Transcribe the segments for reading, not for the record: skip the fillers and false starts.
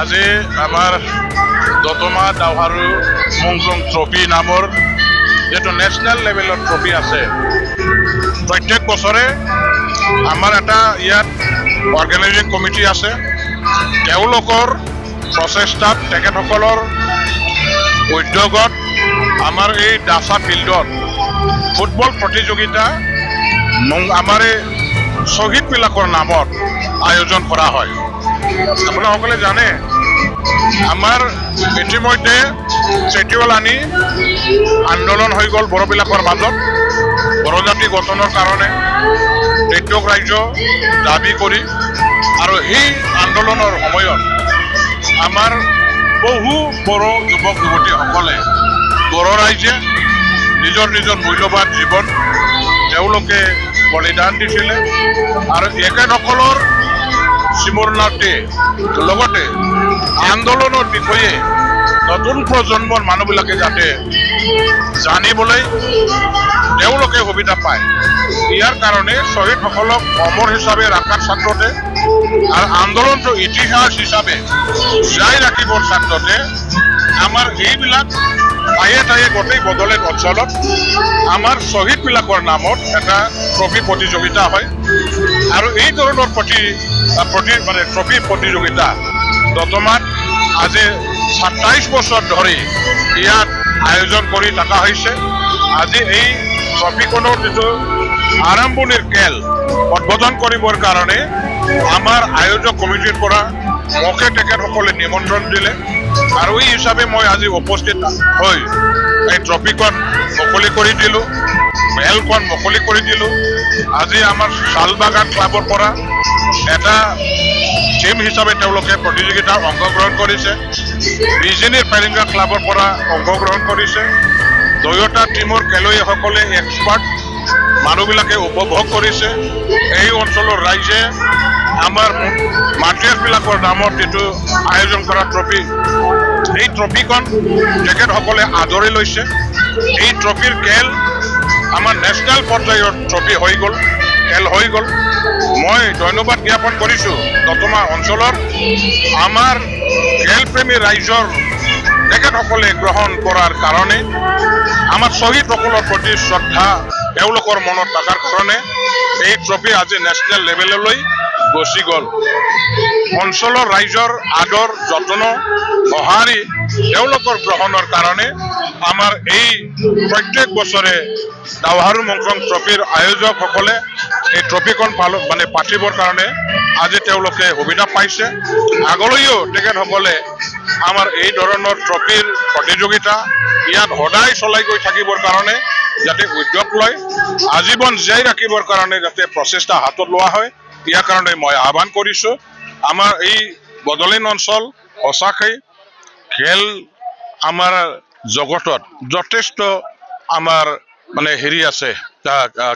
আজি আমাৰ দতমা দাওহাৰু মুংজং ট্ৰফি নামৰ যেটো নেশ্যনেল লেভেলৰ ট্ৰফি আছে প্ৰত্যেক বছৰে আমাৰ এটা ইয়াত অৰ্গেনাইজিং কমিটি আছে তেওঁলোকৰ প্ৰচেষ্টাত তেখেতসকলৰ উদ্যোগত আমাৰ এই ডাসা ফিল্ডত ফুটবল প্ৰতিযোগিতা আমাৰ শ্বহীদবিলাকৰ নামত আয়োজন কৰা হয় আপোনালোকে জানে আমাৰ ইতিমধ্যে চেটিউল আনি আন্দোলন হৈ গ'ল বড়োবিলাকৰ মাজত বড়ো জাতি গঠনৰ কাৰণে প্ৰত্যেক ৰাজ্য দাবী কৰি আৰু সেই আন্দোলনৰ সময়ত আমাৰ বহু বড়ো যুৱক যুৱতীসকলে বড়ো ৰাইজে নিজৰ নিজৰ মূল্যৱান জীৱন তেওঁলোকে বলিদান দিছিলে আৰু এখেতসকলৰ স্মৰণাৰ্থে লগতে আন্দোলনৰ বিষয়ে নতুন প্ৰজন্মৰ মানুহবিলাকে যাতে জানিবলৈ তেওঁলোকে সুবিধা পায় ইয়াৰ কাৰণে শ্বহীদসকলক অমৰ হিচাপে ৰখাৰ স্বাৰ্থতে আৰু আন্দোলনটো ইতিহাস হিচাপে জীয়াই ৰাখিবৰ স্বাৰ্থতে আমাৰ এইবিলাক ঠায়ে ঠায়ে গোটেই বড়োলেণ্ড অঞ্চলত আমাৰ শ্বহীদবিলাকৰ নামত এটা ট্ৰফি প্ৰতিযোগিতা হয় আৰু এই ধৰণৰ ট্ৰফি প্ৰতিযোগিতা দতমাত আজি ২৭ বছৰ ধৰি ইয়াত আয়োজন কৰি থকা হৈছে আজি এই ট্ৰফিখনৰ যিটো আৰম্ভণিৰ খেল উদ্বোধন কৰিবৰ কাৰণে আমাৰ আয়োজক কমিটিৰ পৰা মোকে তেখেতসকলে নিমন্ত্ৰণ দিলে আৰু এই হিচাপে মই আজি উপস্থিত হৈ এই ট্ৰফিখন মুকলি কৰি দিলোঁ মেলখন মুকলি কৰি দিলোঁ আজি আমাৰ শালবাগান ক্লাবৰ পৰা এটা টিম হিচাপে তেওঁলোকে প্ৰতিযোগিতাত অংশগ্ৰহণ কৰিছে বিজেনিৰ পেলিংগা ক্লাবৰ পৰা অংশগ্ৰহণ কৰিছে দুয়োটা টিমৰ খেলুৱৈসকলে এক্সপাৰ্ট মানুহবিলাকে উপভোগ কৰিছে এই অঞ্চলৰ ৰাইজে আমাৰ মাটিয়াছবিলাকৰ নামত যিটো আয়োজন কৰা ট্ৰফি এই ট্ৰফিখন তেখেতসকলে আদৰি লৈছে এই ট্ৰফিৰ খেল আমাৰ নেশ্যনেল পৰ্যায়ৰ ট্ৰফি হৈ গ'ল খেল হৈ গ'ল মই ধন্যবাদ জ্ঞাপন কৰিছোঁ দতমা অঞ্চলৰ আমাৰ খেলপ্ৰেমী ৰাইজৰ তেখেতসকলে গ্ৰহণ কৰাৰ কাৰণে আমাৰ শ্বহীদসকলৰ প্ৰতি শ্ৰদ্ধা তেওঁলোকৰ মনত থকাৰ কাৰণে এই ট্ৰফি আজি নেশ্যনেল লেভেললৈ গুচি গ'ল অঞ্চলৰ ৰাইজৰ আদৰ যত্ন সঁহাৰি তেওঁলোকৰ গ্ৰহণৰ কাৰণে আমাৰ এই প্ৰত্যেক বছৰে দাওহাৰু মুংজং ট্ৰফিৰ আয়োজকসকলে এই ট্ৰফিখন পাতিবৰ কাৰণে আজি তেওঁলোকে সুবিধা পাইছে আগলৈও তেখেতসকলে আমাৰ এই ধৰণৰ ট্ৰফিৰ প্ৰতিযোগিতা ইয়াত সদায় চলাই গৈ থাকিবৰ কাৰণে যাতে উদ্যোগ লয় আজীৱন জীয়াই ৰাখিবৰ কাৰণে যাতে প্ৰচেষ্টা হাতত লোৱা হয় ইয়াৰ কাৰণে মই আহ্বান কৰিছোঁ আমাৰ এই বড়োলেণ্ড অঞ্চল সঁচাকৈ খেল আমাৰ জগতত যথেষ্ট আমাৰ হেৰি আছে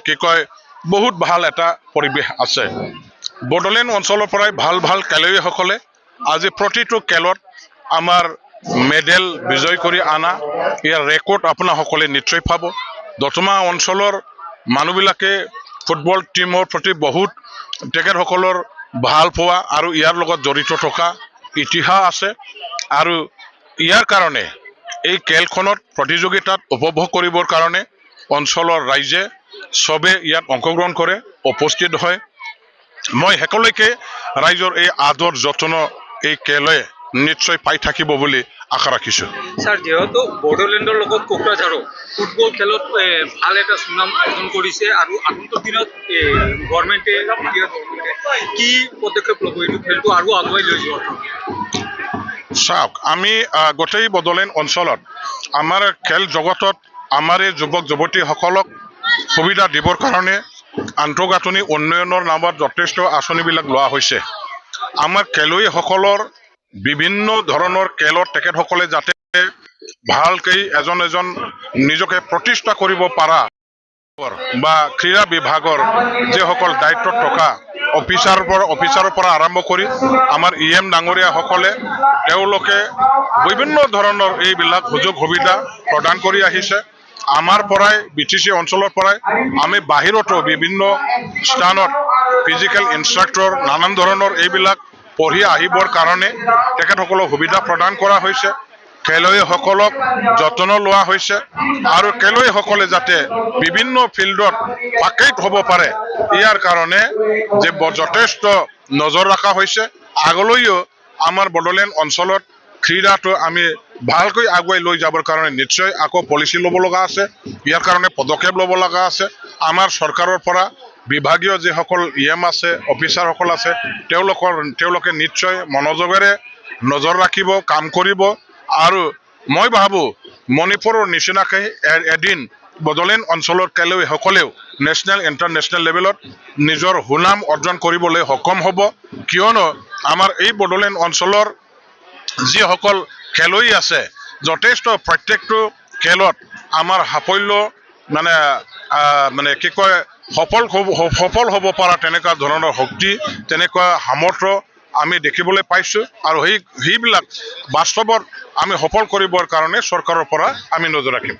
কি কয় বহুত ভাল এটা পৰিৱেশ আছে বড়োলেণ্ড অঞ্চলৰ পৰাই ভাল ভাল খেলুৱৈসকলে আজি প্ৰতিটো খেলত আমাৰ মেডেল বিজয় কৰি আনা ইয়াৰ ৰেকৰ্ড আপোনাসকলে নিশ্চয় পাব দতমা অঞ্চলৰ মানুহবিলাকে ফুটবল টিমৰ প্ৰতি বহুত তেখেতসকলৰ ভাল পোৱা আৰু ইয়াৰ লগত জড়িত থকা ইতিহাস আছে আৰু ইয়াৰ কাৰণে এই খেলখনত প্ৰতিযোগিতাত উপভোগ কৰিবৰ কাৰণে অঞ্চলৰ ৰাইজে চবে ইয়াত অংশগ্ৰহণ কৰে উপস্থিত হয় মই সকলোকে ৰাইজৰ এই আদৰ যত্ন এই খেলে নিশ্চয় পাই থাকিব বুলি আশা ৰাখিছোঁ স্যাৰ যেহেতু বড়োলেণ্ডৰ লগত কোকৰাঝাৰো ফুটবল খেলত ভাল এটা সুনাম অৰ্জন কৰিছে আৰু আগন্তুক দিনত গভৰ্ণমেণ্টে কি পদক্ষেপ ল'ব এইটো খেলটো আৰু আগুৱাই লৈ যোৱাৰ চাওক আমি গোটেই বড়োলেণ্ড অঞ্চলত আমাৰ খেল জগতত আমাৰ এই যুৱক যুৱতীসকলক সুবিধা দিবৰ কাৰণে আন্তঃগাঁথনি উন্নয়নৰ নামত যথেষ্ট আঁচনিবিলাক লোৱা হৈছে আমাৰ খেলুৱৈসকলৰ বিভিন্ন ধৰণৰ খেলত তেখেতসকলে যাতে ভালকৈ এজন নিজকে প্ৰতিষ্ঠা কৰিব পৰা বা ক্ৰীড়া বিভাগৰ যিসকল দায়িত্বত থকা অফিচাৰৰ পৰা আৰম্ভ কৰি আমাৰ EM ডাঙৰীয়াসকলে তেওঁলোকে বিভিন্ন ধৰণৰ এইবিলাক সুযোগ সুবিধা প্ৰদান কৰি আহিছে আমাৰ পৰাই BTC অঞ্চলৰ পৰাই আমি বাহিৰতো বিভিন্ন স্থানত ফিজিক্যাল ইনষ্ট্ৰাক্টৰ নানান ধৰণৰ এইবিলাক পঢ়ি আহিবৰ কাৰণে তেখেতসকলক সুবিধা প্ৰদান কৰা হৈছে খেলুৱৈসকলক যত্ন লোৱা হৈছে আৰু খেলুৱৈসকলে যাতে বিভিন্ন ফিল্ডত পাকেট হ'ব পাৰে ইয়াৰ কাৰণে যে যথেষ্ট নজৰ ৰখা হৈছে আগলৈও আমাৰ বড়োলেণ্ড অঞ্চলত ক্ৰীড়াটো আমি ভালকৈ আগুৱাই লৈ যাবৰ কাৰণে নিশ্চয় আকৌ পলিচি ল'ব লগা আছে ইয়াৰ কাৰণে পদক্ষেপ ল'ব লগা আছে আমাৰ চৰকাৰৰ পৰা বিভাগীয় যিসকল EM আছে অফিচাৰসকল আছে তেওঁলোকে নিশ্চয় মনোযোগেৰে নজৰ ৰাখিব কাম কৰিব আৰু মই ভাবোঁ মণিপুৰৰ নিচিনাকৈ এদিন বড়োলেণ্ড অঞ্চলৰ খেলুৱৈসকলেও নেশ্যনেল ইণ্টাৰনেশ্যনেল লেভেলত নিজৰ সুনাম অৰ্জন কৰিবলৈ সক্ষম হ'ব কিয়নো আমাৰ এই বড়োলেণ্ড অঞ্চলৰ যিসকল খেলুৱৈ আছে যথেষ্ট প্ৰত্যেকটো খেলত আমাৰ সাফল্য মানে কি কয় সফল হ'ব পৰা তেনেকুৱা ধৰণৰ শক্তি তেনেকুৱা সামৰ্থ্য আমি দেখিবলৈ পাইছোঁ আৰু সেইবিলাক বাস্তৱত আমি সফল কৰিবৰ কাৰণে চৰকাৰৰ পৰা আমি নজৰ ৰাখিম